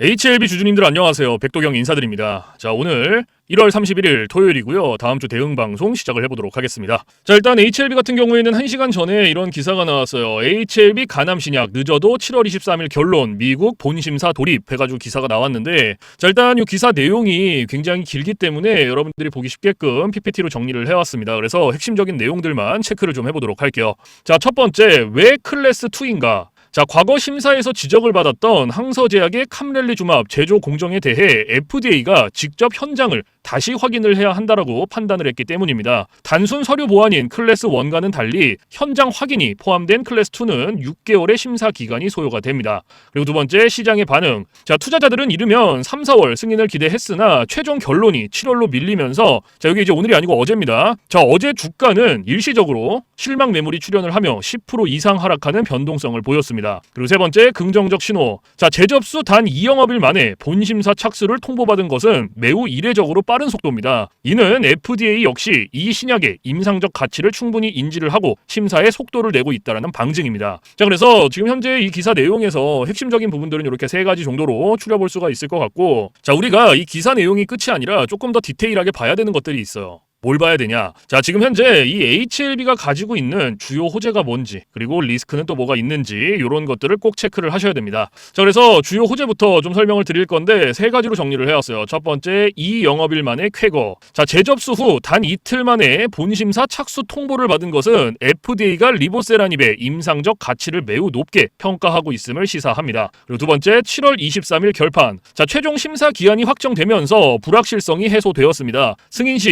HLB 주주님들 안녕하세요. 백도경 인사드립니다. 자, 오늘 1월 31일 토요일이고요. 다음 주 대응 방송 시작을 해보도록 하겠습니다. 자, 일단 HLB 같은 경우에는 1시간 전에 이런 기사가 나왔어요. HLB 간암 신약 늦어도 7월 23일 결론 미국 본심사 돌입 해가지고 기사가 나왔는데, 자, 일단 이 기사 내용이 굉장히 길기 때문에 여러분들이 보기 쉽게끔 PPT로 정리를 해왔습니다. 그래서 핵심적인 내용들만 체크를 좀 해보도록 할게요. 자, 첫 번째, 왜 클래스 2인가? 자, 과거 심사에서 지적을 받았던 항서제약의 캄렐리주맙 제조 공정에 대해 FDA가 직접 현장을 다시 확인을 해야 한다라고 판단을 했기 때문입니다. 단순 서류 보완인 클래스 1과는 달리 현장 확인이 포함된 클래스 2는 6개월의 심사 기간이 소요가 됩니다. 그리고 두 번째, 시장의 반응. 자, 투자자들은 이르면 3, 4월 승인을 기대했으나 최종 결론이 7월로 밀리면서, 자, 여기 이제 오늘이 아니고 어제입니다. 자, 어제 주가는 일시적으로 실망 매물이 출현을 하며 10% 이상 하락하는 변동성을 보였습니다. 그리고 세 번째, 긍정적 신호. 자, 재접수 단 2영업일 만에 본심사 착수를 통보받은 것은 매우 이례적으로 빠른 속도입니다. 이는 FDA 역시 이 신약의 임상적 가치를 충분히 인지를 하고 심사에 속도를 내고 있다는 방증입니다. 자, 그래서 지금 현재 이 기사 내용에서 핵심적인 부분들은 이렇게 세 가지 정도로 추려볼 수가 있을 것 같고, 자, 우리가 이 기사 내용이 끝이 아니라 조금 더 디테일하게 봐야 되는 것들이 있어요. 뭘 봐야 되냐? 자, 지금 현재 이 HLB가 가지고 있는 주요 호재가 뭔지, 그리고 리스크는 또 뭐가 있는지, 이런 것들을 꼭 체크를 하셔야 됩니다. 자, 그래서 주요 호재부터 좀 설명을 드릴 건데 세 가지로 정리를 해왔어요. 첫 번째, 2영업일 만에 쾌거. 자, 재접수 후 단 이틀 만에 본심사 착수 통보를 받은 것은 FDA가 리보세라닙의 임상적 가치를 매우 높게 평가하고 있음을 시사합니다. 그리고 두 번째, 7월 23일 결판. 자, 최종 심사 기한이 확정되면서 불확실성이 해소되었습니다. 승인 시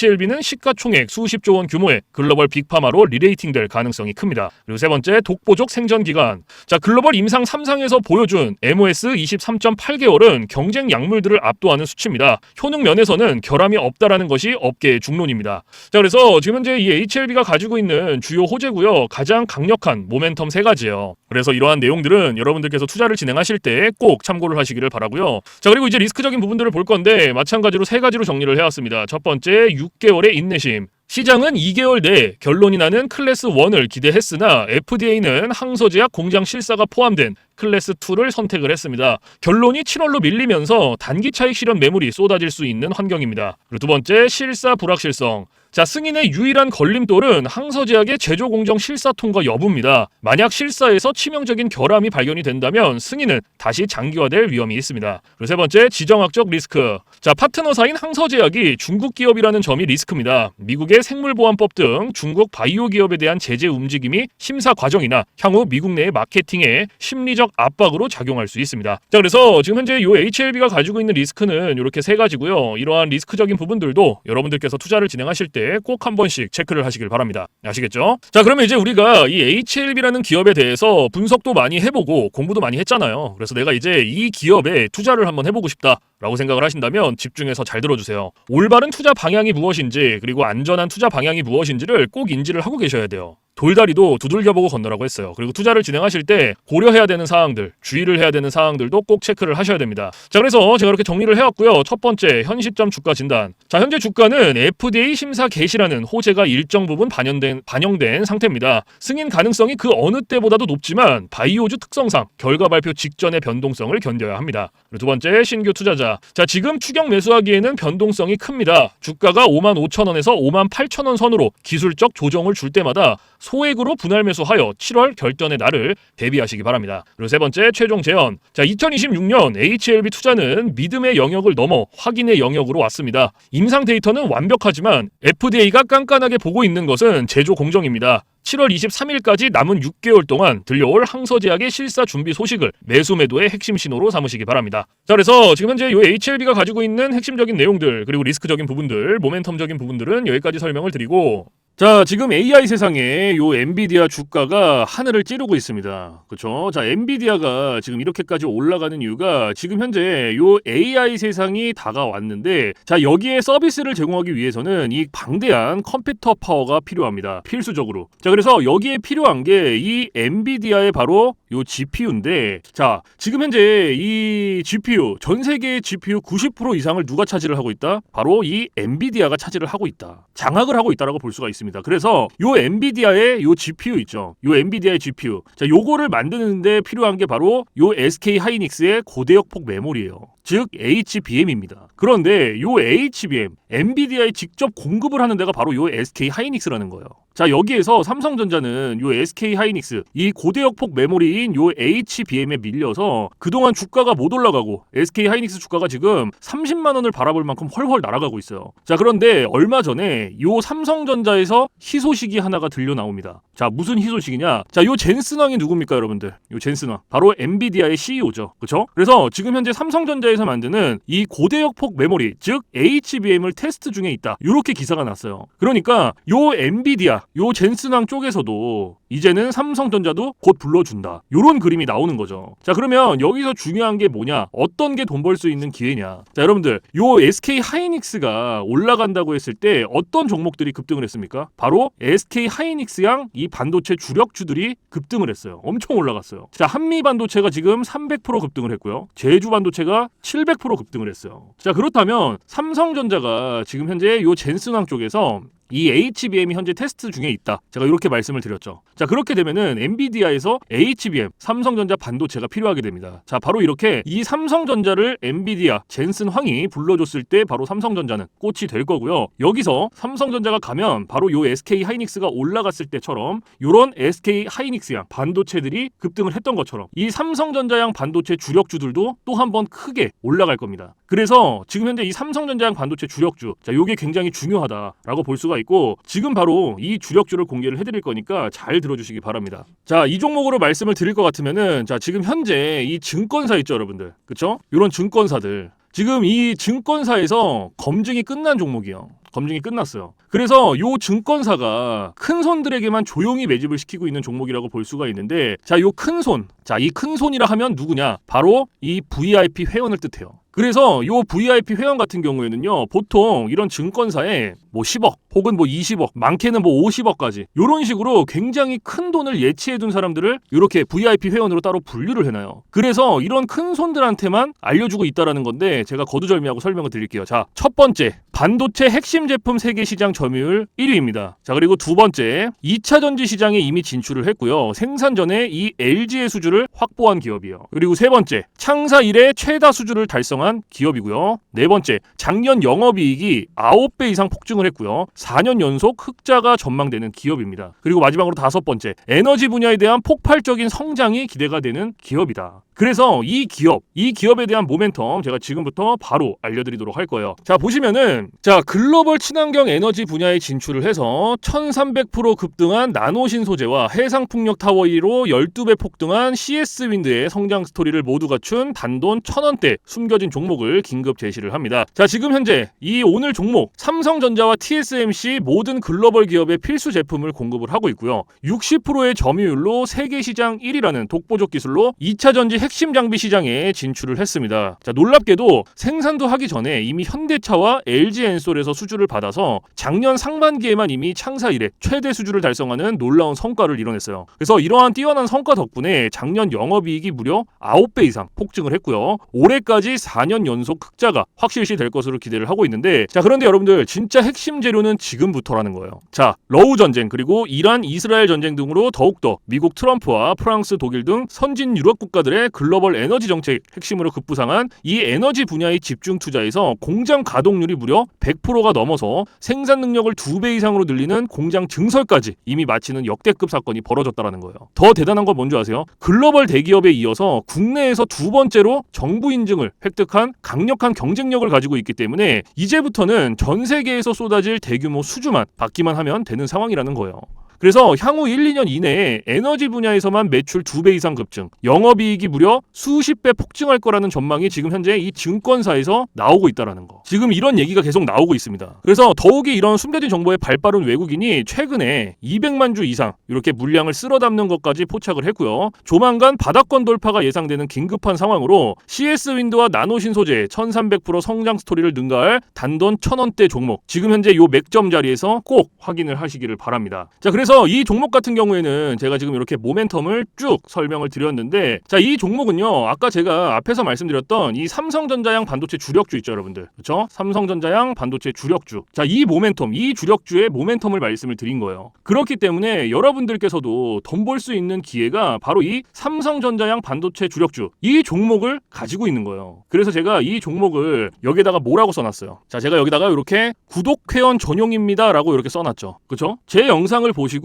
HLB는 시가총액 수십조 원 규모의 글로벌 빅파마로 리레이팅될 가능성이 큽니다. 그리고 세 번째, 독보적 생존기간. 자, 글로벌 임상 3상에서 보여준 MOS 23.8개월은 경쟁 약물들을 압도하는 수치입니다. 효능 면에서는 결함이 없다라는 것이 업계의 중론입니다. 자, 그래서 지금 현재 이 HLB가 가지고 있는 주요 호재고요. 가장 강력한 모멘텀 세 가지예요. 그래서 이러한 내용들은 여러분들께서 투자를 진행하실 때 꼭 참고를 하시기를 바라고요. 자, 그리고 이제 리스크적인 부분들을 볼 건데 마찬가지로 세 가지로 정리를 해왔습니다. 첫 번째, 6개월의 인내심. 시장은 2개월 내에 결론이 나는 클래스 1을 기대했으나 FDA는 항서제약 공장 실사가 포함된 클래스 2를 선택을 했습니다. 결론이 7월로 밀리면서 단기 차익 실현 매물이 쏟아질 수 있는 환경입니다. 그리고 두 번째, 실사 불확실성. 자, 승인의 유일한 걸림돌은 항서제약의 제조 공정 실사 통과 여부입니다. 만약 실사에서 치명적인 결함이 발견이 된다면 승인은 다시 장기화될 위험이 있습니다. 그리고 세 번째, 지정학적 리스크. 자, 파트너사인 항서제약이 중국 기업이라는 점이 리스크입니다. 미국의 생물보안법 등 중국 바이오 기업에 대한 제재 움직임이 심사 과정이나 향후 미국 내의 마케팅에 심리적 압박으로 작용할 수 있습니다. 자, 그래서 지금 현재 이 HLB가 가지고 있는 리스크는 이렇게 세 가지고요. 이러한 리스크적인 부분들도 여러분들께서 투자를 진행하실 때 꼭 한 번씩 체크를 하시길 바랍니다. 아시겠죠? 자, 그러면 이제 우리가 이 HLB라는 기업에 대해서 분석도 많이 해보고 공부도 많이 했잖아요. 그래서 내가 이제 이 기업에 투자를 한번 해보고 싶다라고 생각을 하신다면 집중해서 잘 들어주세요. 올바른 투자 방향이 무엇인지, 그리고 안전한 투자 방향이 무엇인지를 꼭 인지를 하고 계셔야 돼요. 돌다리도 두들겨보고 건너라고 했어요. 그리고 투자를 진행하실 때 고려해야 되는 사항들, 주의를 해야 되는 사항들도 꼭 체크를 하셔야 됩니다. 자, 그래서 제가 이렇게 정리를 해왔고요. 첫 번째, 현 시점 주가 진단. 자, 현재 주가는 FDA 심사 개시라는 호재가 일정 부분 반영된 상태입니다. 승인 가능성이 그 어느 때보다도 높지만 바이오주 특성상 결과 발표 직전의 변동성을 견뎌야 합니다. 그리고 두 번째, 신규 투자자. 자, 지금 추격 매수하기에는 변동성이 큽니다. 주가가 55,000원에서 58,000원 선으로 기술적 조정을 줄 때마다 소액으로 분할 매수하여 7월 결전의 날을 대비하시기 바랍니다. 그리고 세 번째, 최종 재현. 자, 2026년 HLB 투자는 믿음의 영역을 넘어 확인의 영역으로 왔습니다. 임상 데이터는 완벽하지만 FDA가 깐깐하게 보고 있는 것은 제조 공정입니다. 7월 23일까지 남은 6개월 동안 들려올 항서제약의 실사 준비 소식을 매수 매도의 핵심 신호로 삼으시기 바랍니다. 자, 그래서 지금 현재 이 HLB가 가지고 있는 핵심적인 내용들, 그리고 리스크적인 부분들, 모멘텀적인 부분들은 여기까지 설명을 드리고, 자, 지금 AI 세상에 요 엔비디아 주가가 하늘을 찌르고 있습니다. 그렇죠? 자, 엔비디아가 지금 이렇게까지 올라가는 이유가 지금 현재 요 AI 세상이 다가왔는데, 자, 여기에 서비스를 제공하기 위해서는 이 방대한 컴퓨터 파워가 필요합니다. 필수적으로. 자, 그래서 여기에 필요한 게 이 엔비디아의 바로 요 GPU인데, 자, 지금 현재 이 GPU, 전 세계의 GPU 90% 이상을 누가 차지를 하고 있다? 바로 이 엔비디아가 차지를 하고 있다. 장악을 하고 있다라고 볼 수가 있습니다. 있습니다. 그래서 요 엔비디아의 요 GPU 있죠. 요 엔비디아의 GPU. 자, 요거를 만드는데 필요한 게 바로 요 SK 하이닉스의 고대역폭 메모리예요. 즉 HBM입니다. 그런데 요 HBM, 엔비디아에 직접 공급을 하는 데가 바로 요 SK 하이닉스라는 거예요. 자, 여기에서 삼성전자는 요 SK 하이닉스 이 고대역폭 메모리인 요 HBM에 밀려서 그동안 주가가 못 올라가고 SK 하이닉스 주가가 지금 30만 원을 바라볼 만큼 헐헐 날아가고 있어요. 자, 그런데 얼마 전에 요 삼성전자에서 희소식이 하나가 들려 나옵니다. 자, 무슨 희소식이냐? 자, 요 젠슨왕이 누굽니까, 여러분들? 요 젠슨왕 바로 엔비디아의 CEO죠. 그렇죠? 그래서 지금 현재 삼성전자에서 만드는 이 고대역폭 메모리, 즉 HBM을 테스트 중에 있다. 이렇게 기사가 났어요. 그러니까 요 엔비디아, 요 젠슨왕 쪽에서도 이제는 삼성전자도 곧 불러준다. 요런 그림이 나오는 거죠. 자, 그러면 여기서 중요한 게 뭐냐? 어떤 게 돈 벌 수 있는 기회냐? 자, 여러분들, 요 SK 하이닉스가 올라간다고 했을 때 어떤 종목들이 급등을 했습니까? 바로 SK 하이닉스양 이 반도체 주력주들이 급등을 했어요. 엄청 올라갔어요. 자, 한미 반도체가 지금 300% 급등을 했고요. 제주 반도체가 700% 급등을 했어요. 자, 그렇다면 삼성전자가 지금 현재 요 젠슨왕 쪽에서 이 HBM이 현재 테스트 중에 있다. 제가 이렇게 말씀을 드렸죠. 자, 그렇게 되면은 엔비디아에서 HBM, 삼성전자 반도체가 필요하게 됩니다. 자, 바로 이렇게 이 삼성전자를 엔비디아, 젠슨 황이 불러줬을 때 바로 삼성전자는 꽃이 될 거고요. 여기서 삼성전자가 가면 바로 요 SK 하이닉스가 올라갔을 때처럼 요런 SK 하이닉스양 반도체들이 급등을 했던 것처럼 이 삼성전자양 반도체 주력주들도 또 한 번 크게 올라갈 겁니다. 그래서 지금 현재 이 삼성전자양 반도체 주력주, 자, 요게 굉장히 중요하다라고 볼 수가 있고 지금 바로 이 주력주를 공개를 해드릴 거니까 잘 들어주시기 바랍니다. 자, 이 종목으로 말씀을 드릴 것 같으면은 자, 지금 현재 이 증권사 있죠, 여러분들, 그쵸? 이런 증권사들 지금 이 증권사에서 검증이 끝난 종목이에요. 검증이 끝났어요. 그래서 요 증권사가 큰 손들에게만 조용히 매집을 시키고 있는 종목이라고 볼 수가 있는데 자, 요 큰 손, 자, 이 큰 손이라 하면 누구냐? 바로 이 VIP 회원을 뜻해요. 그래서 요 VIP 회원 같은 경우에는요, 보통 이런 증권사에 뭐 10억 혹은 뭐 20억, 많게는 뭐 50억까지 이런 식으로 굉장히 큰 돈을 예치해둔 사람들을 이렇게 VIP 회원으로 따로 분류를 해놔요. 그래서 이런 큰 손들한테만 알려주고 있다라는 건데 제가 거두절미하고 설명을 드릴게요. 자, 첫 번째, 반도체 핵심 제품 세계 시장 점유율 1위입니다. 자, 그리고 두 번째, 2차 전지 시장에 이미 진출을 했고요. 생산 전에 이 LG의 수주를 확보한 기업이에요. 그리고 세 번째, 창사 이래 최다 수주를 달성한 기업이고요. 네 번째, 작년 영업이익이 9배 이상 폭증을 했고요. 4년 연속 흑자가 전망되는 기업입니다. 그리고 마지막으로 다섯 번째, 에너지 분야에 대한 폭발적인 성장이 기대가 되는 기업이다. 그래서 이 기업에 대한 모멘텀 제가 지금부터 바로 알려드리도록 할 거예요. 자, 보시면은 자, 글로벌 친환경 에너지 분야에 진출을 해서 1300% 급등한 나노신 소재와 해상풍력 타워 1위로 12배 폭등한 CS윈드의 성장 스토리를 모두 갖춘 단돈 1000원대 숨겨진 종목을 긴급 제시를 합니다. 자, 지금 현재 이 오늘 종목 삼성전자와 TSMC 모든 글로벌 기업의 필수 제품을 공급을 하고 있고요. 60%의 점유율로 세계 시장 1위라는 독보적 기술로 2차 전지 핵심 장비 시장에 진출을 했습니다. 자, 놀랍게도 생산도 하기 전에 이미 현대차와 LG엔솔에서 수주를 받아서 작년 상반기에만 이미 창사 이래 최대 수주를 달성하는 놀라운 성과를 이뤄냈어요. 그래서 이러한 뛰어난 성과 덕분에 작년 영업이익이 무려 9배 이상 폭증을 했고요. 올해까지 4년 연속 흑자가 확실시 될 것으로 기대를 하고 있는데 자, 그런데 여러분들 진짜 핵심 재료는 지금부터라는 거예요. 자, 러우 전쟁 그리고 이란 이스라엘 전쟁 등으로 더욱더 미국 트럼프와 프랑스 독일 등 선진 유럽 국가들의 글로벌 에너지 정책 핵심으로 급부상한 이 에너지 분야의 집중 투자에서 공장 가동률이 무려 100%가 넘어서 생산 능력을 2배 이상으로 늘리는 공장 증설까지 이미 마치는 역대급 사건이 벌어졌다는 거예요. 더 대단한 건 뭔지 아세요? 글로벌 대기업에 이어서 국내에서 두 번째로 정부 인증을 획득한 강력한 경쟁력을 가지고 있기 때문에 이제부터는 전 세계에서 쏟아질 대규모 수주만 받기만 하면 되는 상황이라는 거예요. 그래서 향후 1, 2년 이내에 에너지 분야에서만 매출 2배 이상 급증, 영업이익이 무려 수십 배 폭증할 거라는 전망이 지금 현재 이 증권사에서 나오고 있다는 거. 지금 이런 얘기가 계속 나오고 있습니다. 그래서 더욱이 이런 숨겨진 정보에 발빠른 외국인이 최근에 200만 주 이상 이렇게 물량을 쓸어 담는 것까지 포착을 했고요. 조만간 바닥권 돌파가 예상되는 긴급한 상황으로 CS윈드와 나노신 소재 1300% 성장 스토리를 능가할 단돈 1000원대 종목. 지금 현재 요 맥점 자리에서 꼭 확인을 하시기를 바랍니다. 자, 그래서 그래서 이 종목 같은 경우에는 제가 지금 이렇게 모멘텀을 쭉 설명을 드렸는데, 자, 이 종목은요, 아까 제가 앞에서 말씀드렸던 이 삼성전자양 반도체 주력주 있죠, 여러분들. 그렇죠? 삼성전자양 반도체 주력주. 자, 이 모멘텀, 이 주력주의 모멘텀을 말씀을 드린 거예요. 그렇기 때문에 여러분들께서도 돈 벌 수 있는 기회가 바로 이 삼성전자양 반도체 주력주, 이 종목을 가지고 있는 거예요. 그래서 제가 이 종목을 여기다가 뭐라고 써놨어요. 자, 제가 여기다가 이렇게 구독 회원 전용입니다 라고 이렇게 써놨죠. 그쵸? 제 영상을 보시고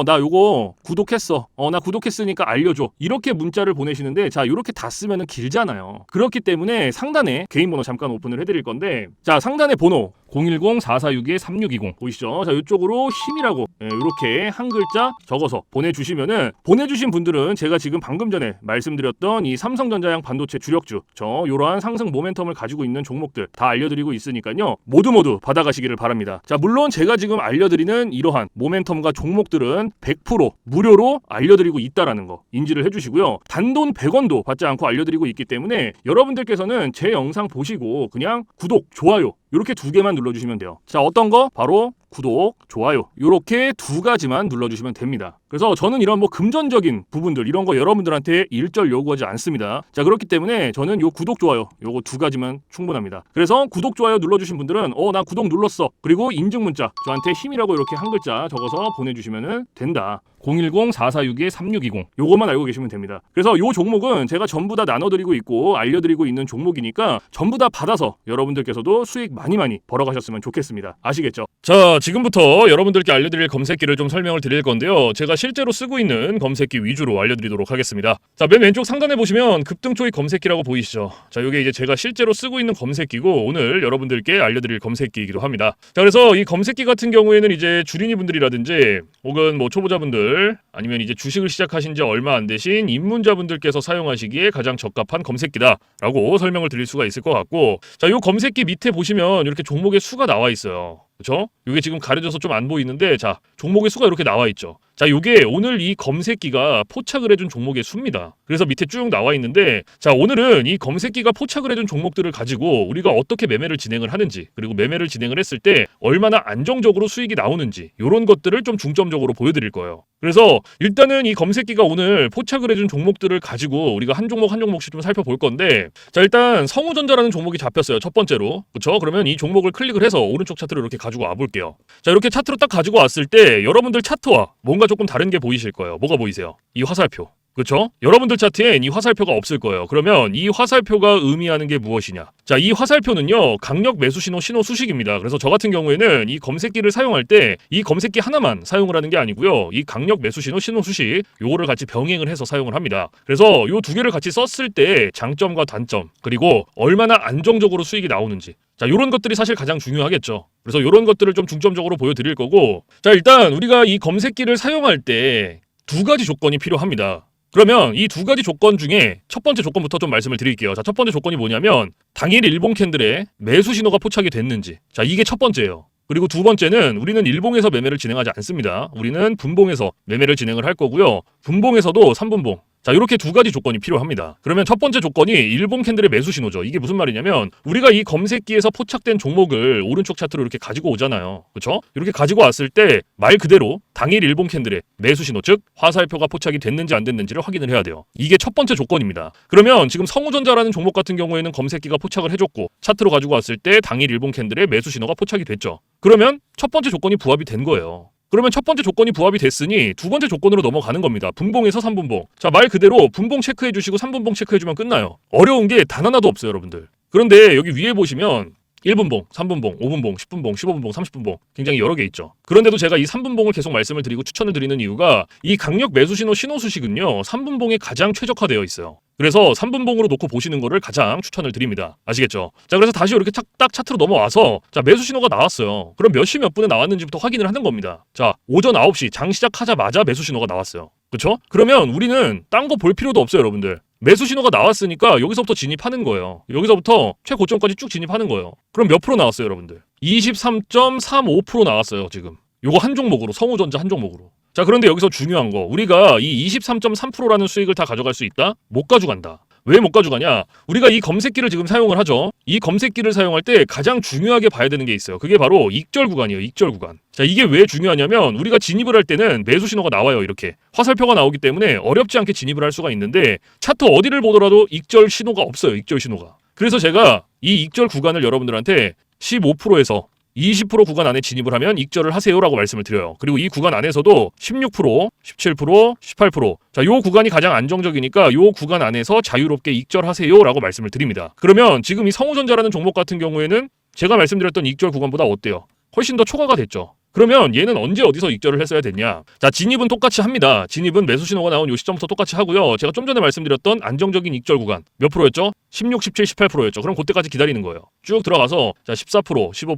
나 요거 구독했어, 나 구독했으니까 알려줘, 이렇게 문자를 보내시는데, 자, 이렇게 다 쓰면은 길잖아요. 그렇기 때문에 상단에 개인 번호 잠깐 오픈을 해드릴 건데, 자, 상단에 번호 010-4462-3620 보이시죠? 자, 이쪽으로 힘이라고 이렇게 한 글자 적어서 보내주시면은, 보내주신 분들은 제가 지금 방금 전에 말씀드렸던 이 삼성전자양 반도체 주력주, 요러한 상승 모멘텀을 가지고 있는 종목들 다 알려드리고 있으니까요, 모두 받아가시기를 바랍니다. 자, 물론 제가 지금 알려드리는 이러한 모멘텀과 종목들은 100% 무료로 알려드리고 있다라는 거 인지를 해주시고요, 단돈 100원도 받지 않고 알려드리고 있기 때문에 여러분들께서는 제 영상 보시고 그냥 구독, 좋아요 이렇게 두 개만 눌러주시면 돼요. 자, 어떤 거? 바로 구독, 좋아요 이렇게 두 가지만 눌러주시면 됩니다. 그래서 저는 이런 뭐 금전적인 부분들 이런 거 여러분들한테 일절 요구하지 않습니다. 자, 그렇기 때문에 저는 요 구독, 좋아요 요거 두 가지만 충분합니다. 그래서 구독, 좋아요 눌러주신 분들은 나 구독 눌렀어, 그리고 인증 문자 저한테 힘이라고 이렇게 한 글자 적어서 보내주시면 된다. 010-4462-3620 요것만 알고 계시면 됩니다. 그래서 요 종목은 제가 전부 다 나눠드리고 있고 알려드리고 있는 종목이니까 전부 다 받아서 여러분들께서도 수익 많이 벌어가셨으면 좋겠습니다. 아시겠죠? 자, 지금부터 여러분들께 알려드릴 검색기를 좀 설명을 드릴 건데요, 제가 실제로 쓰고 있는 검색기 위주로 알려드리도록 하겠습니다. 자, 맨 왼쪽 상단에 보시면 급등초익 검색기라고 보이시죠? 자, 이게 이제 제가 실제로 쓰고 있는 검색기고 오늘 여러분들께 알려드릴 검색기이기도 합니다. 자, 그래서 이 검색기 같은 경우에는 이제 주린이 분들이라든지 혹은 뭐 초보자분들 아니면 이제 주식을 시작하신 지 얼마 안 되신 입문자분들께서 사용하시기에 가장 적합한 검색기다라고 설명을 드릴 수가 있을 것 같고, 자, 요 검색기 밑에 보시면 이렇게 종목의 수가 나와 있어요. 그렇죠? 이게 지금 가려져서 좀 안 보이는데, 자, 종목의 수가 이렇게 나와 있죠. 자, 요게 오늘 이 검색기가 포착을 해준 종목의 수입니다. 그래서 밑에 쭉 나와 있는데, 자, 오늘은 이 검색기가 포착을 해준 종목들을 가지고 우리가 어떻게 매매를 진행을 하는지, 그리고 매매를 진행을 했을 때 얼마나 안정적으로 수익이 나오는지 이런 것들을 좀 중점적으로 보여드릴 거예요. 그래서 일단은 이 검색기가 오늘 포착을 해준 종목들을 가지고 우리가 한 종목 한 종목씩 좀 살펴볼 건데, 자, 일단 성우전자라는 종목이 잡혔어요. 첫 번째로. 그렇죠? 그러면 이 종목을 클릭을 해서 오른쪽 차트를 이렇게 가지고 와볼게요. 자, 이렇게 차트로 딱 가지고 왔을 때 여러분들 차트와 뭔가 조금 다른 게 보이실 거예요. 뭐가 보이세요? 이 화살표. 그렇죠? 여러분들 차트엔 이 화살표가 없을 거예요. 그러면 이 화살표가 의미하는 게 무엇이냐? 자, 이 화살표는요, 강력 매수 신호 수식입니다. 그래서 저 같은 경우에는 이 검색기를 사용할 때 이 검색기 하나만 사용을 하는 게 아니고요, 이 강력 매수 신호 수식 요거를 같이 병행을 해서 사용을 합니다. 그래서 요 두 개를 같이 썼을 때 장점과 단점, 그리고 얼마나 안정적으로 수익이 나오는지, 자, 요런 것들이 사실 가장 중요하겠죠. 그래서 요런 것들을 좀 중점적으로 보여드릴 거고, 자, 일단 우리가 이 검색기를 사용할 때 두 가지 조건이 필요합니다. 그러면 이 두 가지 조건 중에 첫 번째 조건부터 좀 말씀을 드릴게요. 자, 첫 번째 조건이 뭐냐면 당일 일봉 캔들에 매수 신호가 포착이 됐는지, 자, 이게 첫 번째예요. 그리고 두 번째는 우리는 일봉에서 매매를 진행하지 않습니다. 우리는 분봉에서 매매를 진행을 할 거고요, 분봉에서도 3분봉. 자, 이렇게 두 가지 조건이 필요합니다. 그러면 첫 번째 조건이 일봉 캔들의 매수 신호죠. 이게 무슨 말이냐면 우리가 이 검색기에서 포착된 종목을 오른쪽 차트로 이렇게 가지고 오잖아요. 그렇죠? 이렇게 가지고 왔을 때 말 그대로 당일 일봉 캔들의 매수 신호, 즉 화살표가 포착이 됐는지 안 됐는지를 확인을 해야 돼요. 이게 첫 번째 조건입니다. 그러면 지금 성우전자라는 종목 같은 경우에는 검색기가 포착을 해줬고 차트로 가지고 왔을 때 당일 일봉 캔들의 매수 신호가 포착이 됐죠. 그러면 첫 번째 조건이 부합이 된 거예요. 그러면 첫 번째 조건이 부합이 됐으니 두 번째 조건으로 넘어가는 겁니다. 분봉에서 3분봉. 자, 말 그대로 분봉 체크해 주시고 3분봉 체크해 주면 끝나요. 어려운 게 단 하나도 없어요, 여러분들. 그런데 여기 위에 보시면 1분봉, 3분봉, 5분봉, 10분봉, 15분봉, 30분봉 굉장히 여러 개 있죠. 그런데도 제가 이 3분봉을 계속 말씀을 드리고 추천을 드리는 이유가 이 강력 매수 신호 수식은요, 3분봉에 가장 최적화되어 있어요. 그래서 3분봉으로 놓고 보시는 거를 가장 추천을 드립니다. 아시겠죠? 자, 그래서 다시 이렇게 딱 차트로 넘어와서, 자, 매수 신호가 나왔어요. 그럼 몇 시 몇 분에 나왔는지부터 확인을 하는 겁니다. 자, 오전 9시 장 시작하자마자 매수 신호가 나왔어요. 그렇죠? 그러면 우리는 딴 거 볼 필요도 없어요, 여러분들. 매수 신호가 나왔으니까 여기서부터 진입하는 거예요. 여기서부터 최고점까지 쭉 진입하는 거예요. 그럼 몇 프로 나왔어요, 여러분들? 23.35% 나왔어요, 지금. 요거 한 종목으로, 성우전자 한 종목으로. 자, 그런데 여기서 중요한 거, 우리가 이 23.3%라는 수익을 다 가져갈 수 있다? 못 가져간다. 왜 못 가져가냐? 우리가 이 검색기를 지금 사용을 하죠. 이 검색기를 사용할 때 가장 중요하게 봐야 되는 게 있어요. 그게 바로 익절 구간이에요. 익절 구간. 자, 이게 왜 중요하냐면 우리가 진입을 할 때는 매수 신호가 나와요. 이렇게 화살표가 나오기 때문에 어렵지 않게 진입을 할 수가 있는데 차트 어디를 보더라도 익절 신호가 없어요. 익절 신호가. 그래서 제가 이 익절 구간을 여러분들한테 15%에서 20% 구간 안에 진입을 하면 익절을 하세요라고 말씀을 드려요. 그리고 이 구간 안에서도 16%, 17%, 18%. 자, 요 구간이 가장 안정적이니까 요 구간 안에서 자유롭게 익절하세요라고 말씀을 드립니다. 그러면 지금 이 성우전자라는 종목 같은 경우에는 제가 말씀드렸던 익절 구간보다 어때요? 훨씬 더 초과가 됐죠. 그러면 얘는 언제 어디서 익절을 했어야 됐냐? 자, 진입은 똑같이 합니다. 진입은 매수 신호가 나온 요 시점부터 똑같이 하고요. 제가 좀 전에 말씀드렸던 안정적인 익절 구간 몇 프로였죠? 16, 17, 18%였죠. 그럼 그때까지 기다리는 거예요. 쭉 들어가서 자 14%, 15%,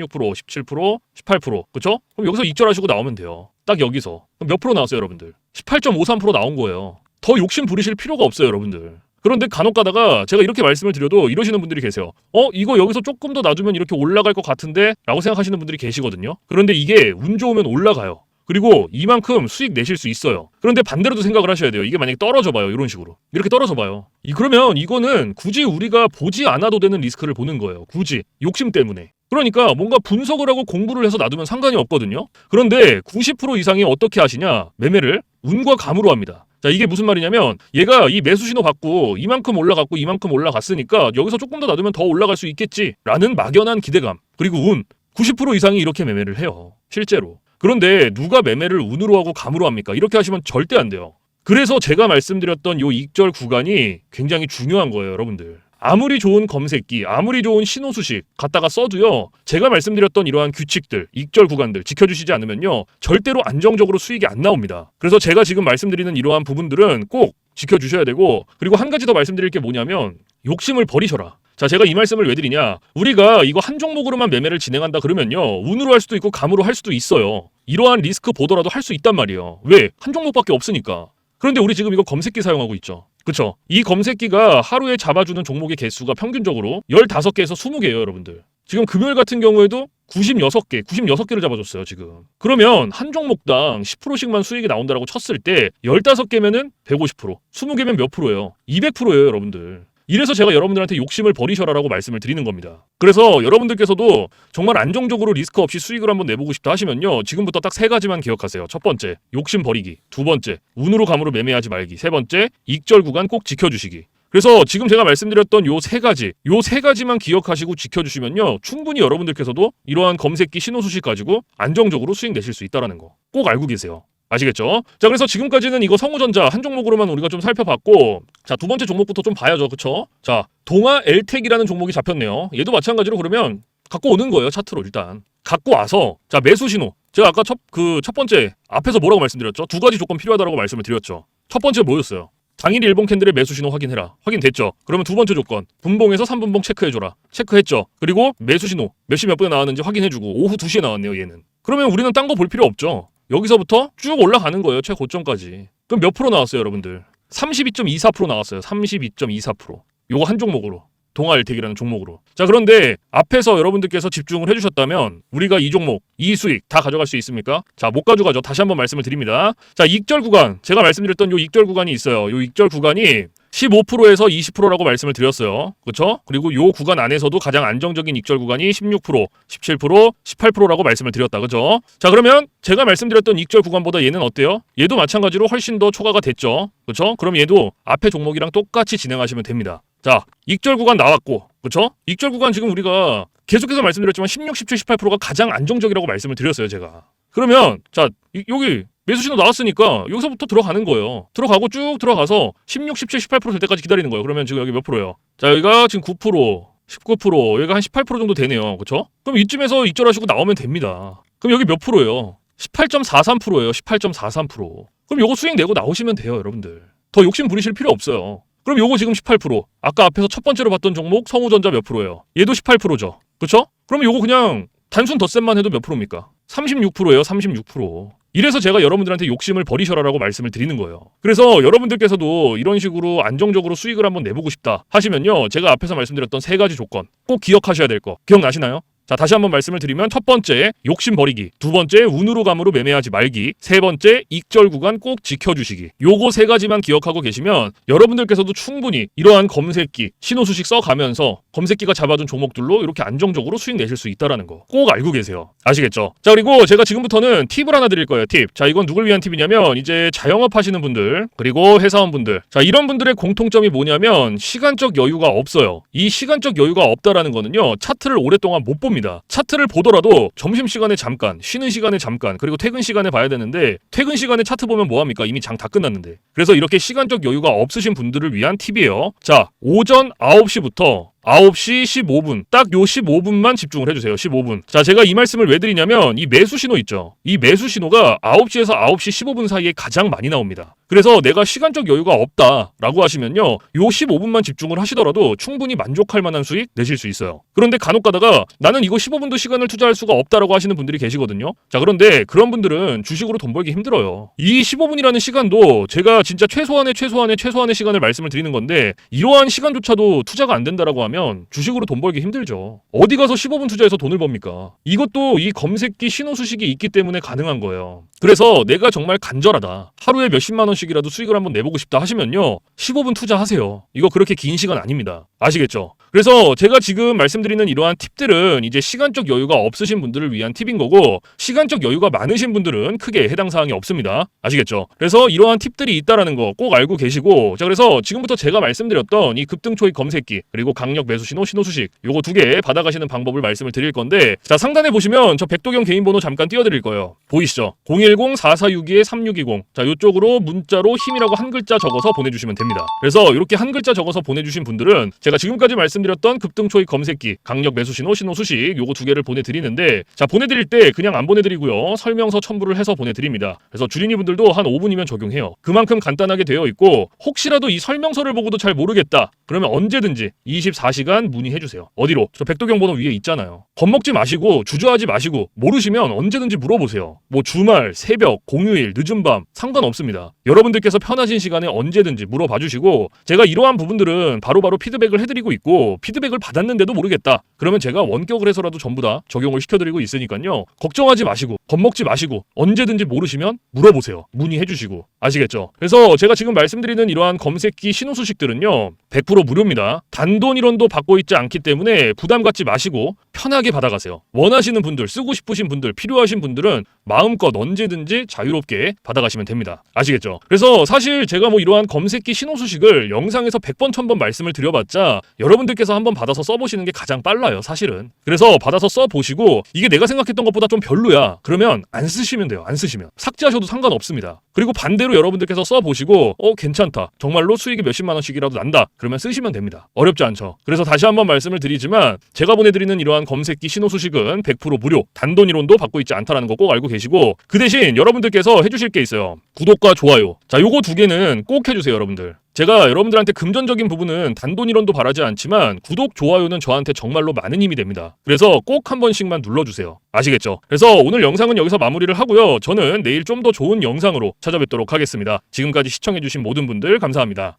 16%, 17%, 18%. 그쵸? 그럼 여기서 익절하시고 나오면 돼요. 딱 여기서. 그럼 몇 프로 나왔어요, 여러분들? 18.53% 나온 거예요. 더 욕심 부리실 필요가 없어요, 여러분들. 그런데 간혹 가다가 제가 이렇게 말씀을 드려도 이러시는 분들이 계세요. 이거 여기서 조금 더 놔두면 이렇게 올라갈 것 같은데? 라고 생각하시는 분들이 계시거든요. 그런데 이게 운 좋으면 올라가요. 그리고 이만큼 수익 내실 수 있어요. 그런데 반대로도 생각을 하셔야 돼요. 이게 만약에 떨어져 봐요. 이런 식으로. 이렇게 떨어져 봐요. 그러면 이거는 굳이 우리가 보지 않아도 되는 리스크를 보는 거예요. 굳이. 욕심 때문에. 그러니까 뭔가 분석을 하고 공부를 해서 놔두면 상관이 없거든요. 그런데 90% 이상이 어떻게 하시냐? 매매를 운과 감으로 합니다. 자, 이게 무슨 말이냐면 얘가 이 매수 신호 받고 이만큼 올라갔고 이만큼 올라갔으니까 여기서 조금 더 놔두면 더 올라갈 수 있겠지라는 막연한 기대감 그리고 운 90% 이상이 이렇게 매매를 해요. 실제로. 그런데 누가 매매를 운으로 하고 감으로 합니까? 이렇게 하시면 절대 안 돼요. 그래서 제가 말씀드렸던 요 익절 구간이 굉장히 중요한 거예요, 여러분들. 아무리 좋은 검색기, 아무리 좋은 신호 수식 갖다가 써도요. 제가 말씀드렸던 이러한 규칙들, 익절 구간들 지켜주시지 않으면요. 절대로 안정적으로 수익이 안 나옵니다. 그래서 제가 지금 말씀드리는 이러한 부분들은 꼭 지켜주셔야 되고 그리고 한 가지 더 말씀드릴 게 뭐냐면 욕심을 버리셔라. 자, 제가 이 말씀을 왜 드리냐. 우리가 이거 한 종목으로만 매매를 진행한다 그러면요. 운으로 할 수도 있고 감으로 할 수도 있어요. 이러한 리스크 보더라도 할 수 있단 말이에요. 왜? 한 종목밖에 없으니까. 그런데 우리 지금 이거 검색기 사용하고 있죠. 그쵸? 이 검색기가 하루에 잡아주는 종목의 개수가 평균적으로 15개에서 20개예요, 여러분들. 지금 금요일 같은 경우에도 96개를 잡아줬어요, 지금. 그러면 한 종목당 10%씩만 수익이 나온다라고 쳤을 때 15개면은 150%, 20개면 몇 프로예요? 200%예요, 여러분들. 이래서 제가 여러분들한테 욕심을 버리셔라라고 말씀을 드리는 겁니다. 그래서 여러분들께서도 정말 안정적으로 리스크 없이 수익을 한번 내보고 싶다 하시면요. 지금부터 딱 3가지만 기억하세요. 첫 번째, 욕심 버리기. 두 번째, 운으로 감으로 매매하지 말기. 세 번째, 익절 구간 꼭 지켜주시기. 그래서 지금 제가 말씀드렸던 요 3가지만 기억하시고 지켜주시면요. 충분히 여러분들께서도 이러한 검색기 신호 수식 가지고 안정적으로 수익 내실 수 있다는 거 꼭 알고 계세요. 아시겠죠? 자, 그래서 지금까지는 이거 성우전자 한 종목으로만 우리가 좀 살펴봤고 자, 두 번째 종목부터 좀 봐야죠. 그쵸? 자, 동아 엘텍이라는 종목이 잡혔네요. 얘도 마찬가지로 그러면 갖고 오는 거예요. 차트로 일단. 갖고 와서 자, 매수 신호. 제가 아까 첫 번째 앞에서 뭐라고 말씀드렸죠? 2가지 조건 필요하다고 말씀을 드렸죠. 첫 번째 뭐였어요? 당일 일봉 캔들의 매수 신호 확인해라. 확인됐죠? 그러면 두 번째 조건. 분봉에서 3분봉 체크해줘라. 체크했죠? 그리고 매수 신호 몇 시 몇 분에 나왔는지 확인해주고 오후 2시에 나왔네요. 얘는. 그러면 우리는 딴 거 볼 필요 없죠. 여기서부터 쭉 올라가는 거예요. 최고점까지. 그럼 몇 프로 나왔어요, 여러분들? 32.24% 나왔어요. 32.24%. 요거 한 종목으로. 동아엘텍이라는 종목으로. 자, 그런데 앞에서 여러분들께서 집중을 해주셨다면 우리가 이 종목, 이 수익 다 가져갈 수 있습니까? 자, 못 가져가죠. 다시 한번 말씀을 드립니다. 자, 익절 구간. 제가 말씀드렸던 요 익절 구간이 있어요. 요 익절 구간이 15%에서 20%라고 말씀을 드렸어요. 그렇죠? 그리고 요 구간 안에서도 가장 안정적인 익절 구간이 16%, 17%, 18%라고 말씀을 드렸다. 그렇죠? 자, 그러면 제가 말씀드렸던 익절 구간보다 얘는 어때요? 얘도 마찬가지로 훨씬 더 초과가 됐죠. 그렇죠? 그럼 얘도 앞에 종목이랑 똑같이 진행하시면 됩니다. 자, 익절 구간 나왔고, 그렇죠? 익절 구간 지금 우리가 계속해서 말씀드렸지만 16, 17, 18%가 가장 안정적이라고 말씀을 드렸어요, 제가. 그러면 자, 여기 매수 신호 나왔으니까 여기서부터 들어가는 거예요. 들어가고 쭉 들어가서 16, 17, 18%될 때까지 기다리는 거예요. 그러면 지금 여기 몇 프로예요? 자, 여기가 지금 9%, 19%, 여기가 한 18% 정도 되네요. 그렇죠? 그럼 이쯤에서 익절하시고 나오면 됩니다. 그럼 여기 몇 프로예요? 18.43%예요. 18.43%. 그럼 요거 수익 내고 나오시면 돼요, 여러분들. 더 욕심 부리실 필요 없어요. 그럼 요거 지금 18%. 아까 앞에서 첫 번째로 봤던 종목 성우전자 몇 프로예요? 얘도 18%죠. 그렇죠? 그럼 요거 그냥 단순 덧셈만 해도 몇 프로입니까? 36%예요. 36%. 이래서 제가 여러분들한테 욕심을 버리셔라라고 말씀을 드리는 거예요. 그래서 여러분들께서도 이런 식으로 안정적으로 수익을 한번 내보고 싶다 하시면요. 제가 앞에서 말씀드렸던 3가지 조건 꼭 기억하셔야 될 거 기억나시나요? 자, 다시 한번 말씀을 드리면 첫 번째, 욕심 버리기. 두 번째, 운으로 감으로 매매하지 말기. 세 번째, 익절 구간 꼭 지켜주시기. 요거 세 가지만 기억하고 계시면 여러분들께서도 충분히 이러한 검색기, 신호수식 써가면서 검색기가 잡아준 종목들로 이렇게 안정적으로 수익 내실 수 있다는 거 꼭 알고 계세요. 아시겠죠? 자, 그리고 제가 지금부터는 팁을 하나 드릴 거예요. 팁. 자, 이건 누굴 위한 팁이냐면 이제 자영업 하시는 분들, 그리고 회사원분들. 자, 이런 분들의 공통점이 뭐냐면 시간적 여유가 없어요. 이 시간적 여유가 없다라는 거는요, 차트를 오랫동안 못 봅니다. 차트를 보더라도 점심시간에 잠깐, 쉬는 시간에 잠깐, 그리고 퇴근 시간에 봐야 되는데 퇴근 시간에 차트 보면 뭐합니까? 이미 장 다 끝났는데. 그래서 이렇게 시간적 여유가 없으신 분들을 위한 팁이에요. 자, 오전 9시부터 9시 15분, 딱 요 15분만 집중을 해주세요. 15분. 자, 제가 이 말씀을 왜 드리냐면 이 매수 신호 있죠. 이 매수 신호가 9시에서 9시 15분 사이에 가장 많이 나옵니다. 그래서 내가 시간적 여유가 없다라고 하시면요, 요 15분만 집중을 하시더라도 충분히 만족할 만한 수익 내실 수 있어요. 그런데 간혹 가다가 나는 이거 15분도 시간을 투자할 수가 없다라고 하시는 분들이 계시거든요. 자, 그런데 그런 분들은 주식으로 돈 벌기 힘들어요. 이 15분이라는 시간도 제가 진짜 최소한의 시간을 말씀을 드리는 건데 이러한 시간조차도 투자가 안 된다라고 하면 주식으로 돈 벌기 힘들죠. 어디 가서 15분 투자해서 돈을 법니까? 이것도 이 검색기 신호수식이 있기 때문에 가능한 거예요. 그래서 내가 정말 간절하다, 하루에 몇십만 원씩이라도 수익을 한번 내보고 싶다 하시면요, 15분 투자하세요. 이거 그렇게 긴 시간 아닙니다. 아시겠죠? 그래서 제가 지금 말씀드리는 이러한 팁들은 이제 시간적 여유가 없으신 분들을 위한 팁인 거고, 시간적 여유가 많으신 분들은 크게 해당 사항이 없습니다. 아시겠죠? 그래서 이러한 팁들이 있다라는 거 꼭 알고 계시고, 자, 그래서 지금부터 제가 말씀드렸던 이 급등 초입 검색기, 그리고 강력 매수 신호, 신호수식, 요거 두 개 받아가시는 방법을 말씀을 드릴 건데, 자, 상단에 보시면 저 백도경 개인 번호 잠깐 띄워드릴 거예요. 보이시죠? 010-4462-3620. 자, 요쪽으로 문자로 힘이라고 한 글자 적어서 보내주시면 됩니다. 그래서 이렇게 한 글자 적어서 보내주신 분들은 제가 지금까지 말씀드렸던 급등 초입 검색기, 강력 매수 신호, 신호수식 요거 두 개를 보내드리는데, 자, 보내드릴 때 그냥 안 보내드리고요, 설명서 첨부를 해서 보내드립니다. 그래서 주린이 분들도 한 5분이면 적용해요. 그만큼 간단하게 되어 있고, 혹시라도 이 설명서를 보고도 잘 모르겠다 그러면 언제든지 24시간 문의해주세요. 어디로? 저 백도경 번호 위에 있잖아요. 겁먹지 마시고 주저하지 마시고 모르시면 언제든지 물어보세요. 뭐 주말, 새벽, 공휴일, 늦은 밤 상관없습니다. 여러분들께서 편하신 시간에 언제든지 물어봐 주시고, 제가 이러한 부분들은 바로바로 피드백을 해드리고 있고, 피드백을 받았는데도 모르겠다 그러면 제가 원격을 해서라도 전부 다 적용을 시켜드리고 있으니까요, 걱정하지 마시고 겁먹지 마시고 언제든지 모르시면 물어보세요. 문의해 주시고. 아시겠죠? 그래서 제가 지금 말씀드리는 이러한 검색기 신호수식들은요 100% 무료입니다. 단돈 1원도 받고 있지 않기 때문에 부담 갖지 마시고 편하게 받아가세요. 원하시는 분들, 쓰고 싶으신 분들, 필요하신 분들은 마음껏 언제든지 자유롭게 받아가시면 됩니다. 아시겠죠? 그래서 사실 제가 뭐 이러한 검색기 신호수식을 영상에서 100번 1000번 말씀을 드려봤자 여러분들께서 한번 받아서 써보시는 게 가장 빨라요, 사실은. 그래서 받아서 써보시고 이게 내가 생각했던 것보다 좀 별로야 그러면 안 쓰시면 돼요. 안 쓰시면 삭제하셔도 상관없습니다. 그리고 반대로 여러분들께서 써보시고 괜찮다, 정말로 수익이 몇십만 원씩이라도 난다 그러면 쓰시면 됩니다. 어렵지 않죠? 그래서 다시 한번 말씀을 드리지만 제가 보내드리는 이러한 검색기 신호수식은 100% 무료, 단돈 1원도 받고 있지 않다는 거 꼭 알고 계시고, 그 대신 여러분들께서 해주실 게 있어요. 구독과 좋아요. 자, 요거 두 개는 꼭 해주세요, 여러분들. 제가 여러분들한테 금전적인 부분은 단돈 1원도 바라지 않지만 구독, 좋아요는 저한테 정말로 많은 힘이 됩니다. 그래서 꼭 한 번씩만 눌러주세요. 아시겠죠? 그래서 오늘 영상은 여기서 마무리를 하고요. 저는 내일 좀 더 좋은 영상으로 찾아뵙도록 하겠습니다. 지금까지 시청해주신 모든 분들 감사합니다.